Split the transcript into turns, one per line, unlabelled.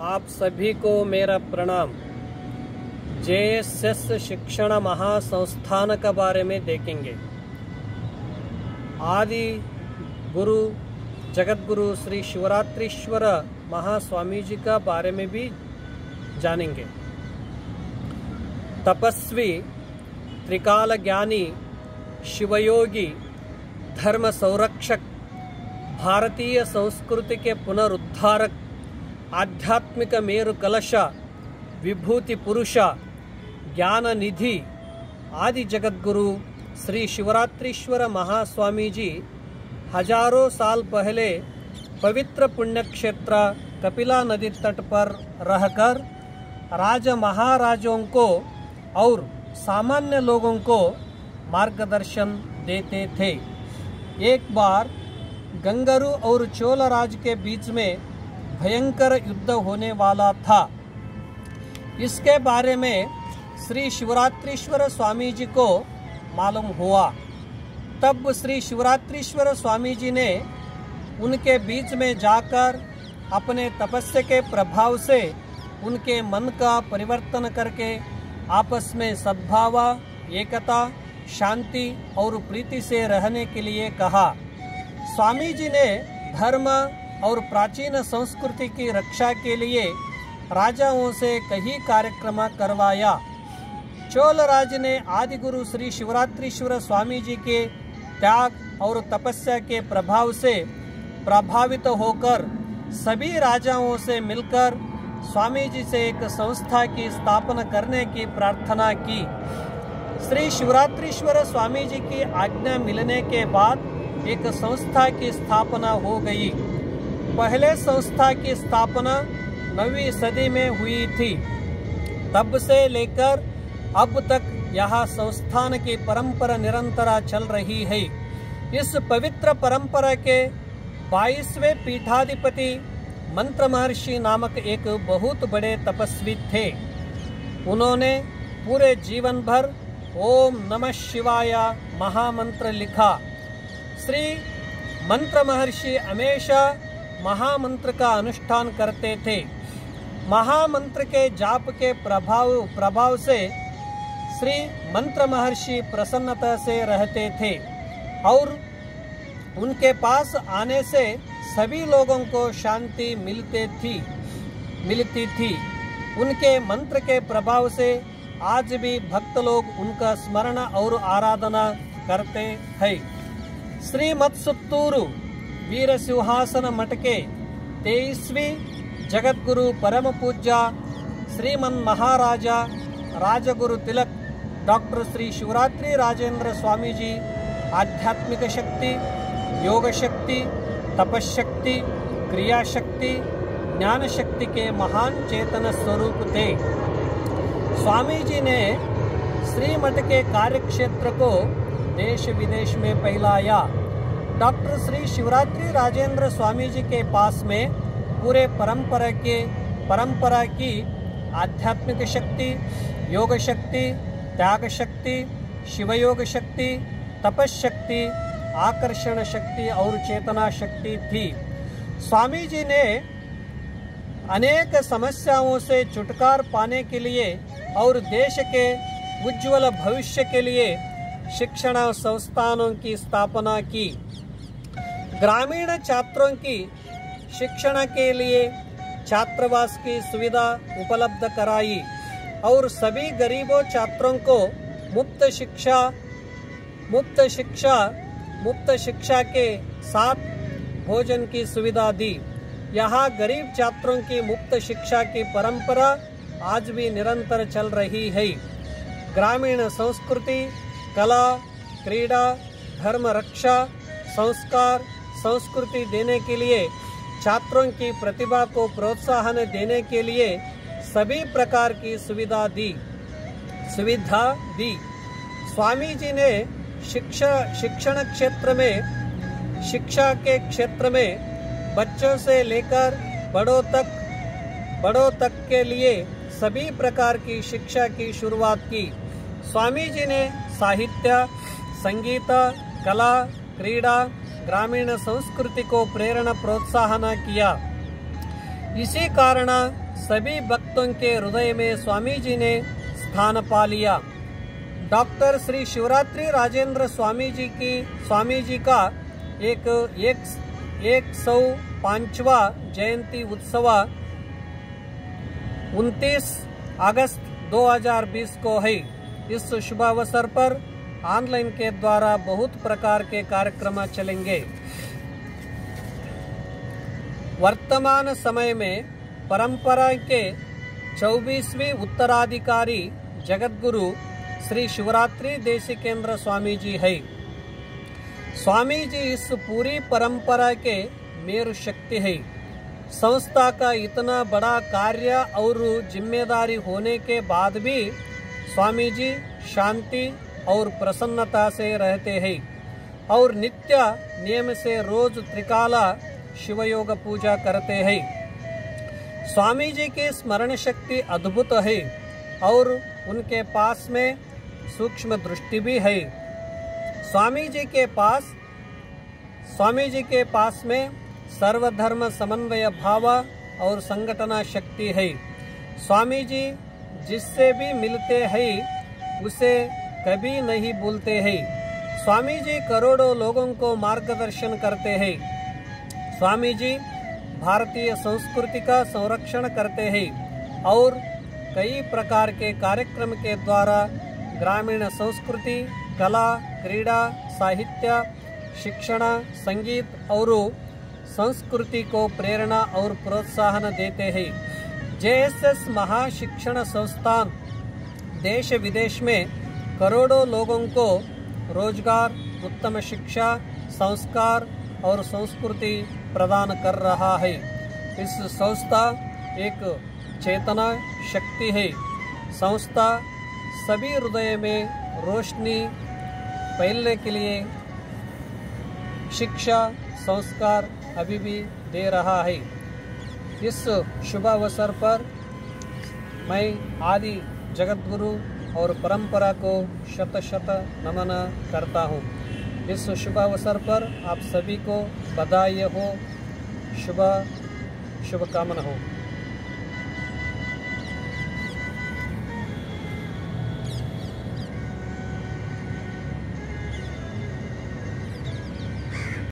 आप सभी को मेरा प्रणाम। JSS शिक्षण महासंस्थान के बारे में देखेंगे। आदि गुरु जगत गुरु श्री शिवरात्रीश्वर महास्वामी जी का बारे में भी जानेंगे। तपस्वी, त्रिकाल ज्ञानी, शिवयोगी, धर्म संरक्षक, भारतीय संस्कृति के पुनरुद्धारक, आध्यात्मिक मेरु कलश, विभूति पुरुष, ज्ञान निधि, आदि जगत गुरु श्री शिवरात्रीश्वर महास्वामी जी हजारों साल पहले पवित्र पुण्य क्षेत्र कपिला नदी तट पर रहकर राज महाराजों को और सामान्य लोगों को मार्गदर्शन देते थे। एक बार गंगरू और चोल राज के बीच में भयंकर युद्ध होने वाला था। इसके बारे में श्री शिवरात्रीश्वर स्वामी जी को मालूम हुआ। तब श्री शिवरात्रीश्वर स्वामी जी ने उनके बीच में जाकर अपने तपस्या के प्रभाव से उनके मन का परिवर्तन करके आपस में सद्भाव, एकता, शांति और प्रीति से रहने के लिए कहा। स्वामी जी ने धर्म और प्राचीन संस्कृति की रक्षा के लिए राजाओं से कई कार्यक्रम करवाया। चोल राज ने आदि गुरु श्री शिवरात्रीश्वर स्वामी जी के त्याग और तपस्या के प्रभाव से प्रभावित होकर सभी राजाओं से मिलकर स्वामी जी से एक संस्था की स्थापना करने की प्रार्थना की। श्री शिवरात्रीश्वर स्वामी जी की आज्ञा मिलने के बाद एक संस्था की स्थापना हो गई। पहले संस्था की स्थापना 9वीं सदी में हुई थी। तब से लेकर अब तक यह संस्थान की परंपरा निरंतर चल रही है। इस पवित्र परंपरा के 22वें पीठाधिपति मंत्र महर्षि नामक एक बहुत बड़े तपस्वी थे। उन्होंने पूरे जीवन भर ओम नमः शिवाय महामंत्र लिखा। श्री मंत्र महर्षि हमेशा महामंत्र का अनुष्ठान करते थे। महामंत्र के जाप के प्रभाव से श्री मंत्र महर्षि प्रसन्नता से रहते थे और उनके पास आने से सभी लोगों को शांति मिलती थी। उनके मंत्र के प्रभाव से आज भी भक्त लोग उनका स्मरण और आराधना करते हैं। श्री मत्सुत्तूरु वीर सिंहासन मठ के 23वीं जगत गुरु परम पूज्य श्रीमन महाराजा राजगुरु तिलक डॉक्टर श्री शिवरात्रि राजेंद्र स्वामी जी आध्यात्मिक शक्ति, योग शक्ति, तपशक्ति, क्रिया शक्ति, ज्ञान शक्ति के महान चेतन स्वरूप थे। स्वामी जी ने श्री मठ के कार्यक्षेत्र को देश विदेश में फैलाया। डॉक्टर श्री शिवरात्रि राजेंद्र स्वामी जी के पास में पूरे परंपरा की आध्यात्मिक शक्ति, योग शक्ति, त्याग शक्ति, शिवयोग शक्ति, तपशक्ति, आकर्षण शक्ति और चेतना शक्ति थी। स्वामी जी ने अनेक समस्याओं से छुटकारा पाने के लिए और देश के उज्जवल भविष्य के लिए शिक्षण संस्थानों की स्थापना की। ग्रामीण छात्रों की शिक्षण के लिए छात्रावास की सुविधा उपलब्ध कराई और सभी गरीबों छात्रों को मुफ्त शिक्षा के साथ भोजन की सुविधा दी। यहाँ गरीब छात्रों की मुफ्त शिक्षा की परंपरा आज भी निरंतर चल रही है। ग्रामीण संस्कृति, कला, क्रीड़ा, धर्म रक्षा, संस्कार, संस्कृति देने के लिए, छात्रों की प्रतिभा को प्रोत्साहन देने के लिए सभी प्रकार की सुविधा दी। स्वामी जी ने शिक्षण क्षेत्र में, शिक्षा के क्षेत्र में बच्चों से लेकर बड़ों तक के लिए सभी प्रकार की शिक्षा की शुरुआत की। स्वामी जी ने साहित्य, संगीत, कला, क्रीड़ा, ग्रामीण संस्कृति को प्रेरणा प्रोत्साहन किया। इसी कारण सभी भक्तों के हृदय में स्वामी जी ने स्थान पा लिया। डॉक्टर श्री शिवरात्रि राजेंद्र स्वामी जी का 105वां जयंती उत्सव 29 अगस्त 2020 को है। इस शुभ अवसर पर ऑनलाइन के द्वारा बहुत प्रकार के कार्यक्रम चलेंगे। वर्तमान समय में परंपरा के 24वें उत्तराधिकारी जगतगुरु श्री शिवरात्रि देशिकेंद्र स्वामी जी है। स्वामी जी इस पूरी परंपरा के मेरु शक्ति है। संस्था का इतना बड़ा कार्य और जिम्मेदारी होने के बाद भी स्वामी जी शांति और प्रसन्नता से रहते हैं और नित्य नियम से रोज त्रिकाला शिवयोग पूजा करते हैं। स्वामी जी की स्मरण शक्ति अद्भुत है और उनके पास में सूक्ष्म दृष्टि भी है। स्वामी जी के पास में सर्वधर्म समन्वय भाव और संगठना शक्ति है। स्वामी जी जिससे भी मिलते हैं उसे कभी नहीं भूलते हैं। स्वामी जी करोड़ों लोगों को मार्गदर्शन करते हैं। स्वामी जी भारतीय संस्कृति का संरक्षण करते हैं और कई प्रकार के कार्यक्रम के द्वारा ग्रामीण संस्कृति, कला, क्रीड़ा, साहित्य, शिक्षण, संगीत और संस्कृति को प्रेरणा और प्रोत्साहन देते हैं। JSS महाशिक्षण संस्थान देश विदेश में करोड़ों लोगों को रोजगार, उत्तम शिक्षा, संस्कार और संस्कृति प्रदान कर रहा है। इस संस्था एक चेतना शक्ति है। संस्था सभी हृदय में रोशनी फैलने के लिए शिक्षा, संस्कार अभी भी दे रहा है। इस शुभ अवसर पर मैं आदि जगतगुरु और परंपरा को शत शत नमन करता हूँ। इस शुभ अवसर पर आप सभी को बधाई हो, शुभकामना हो।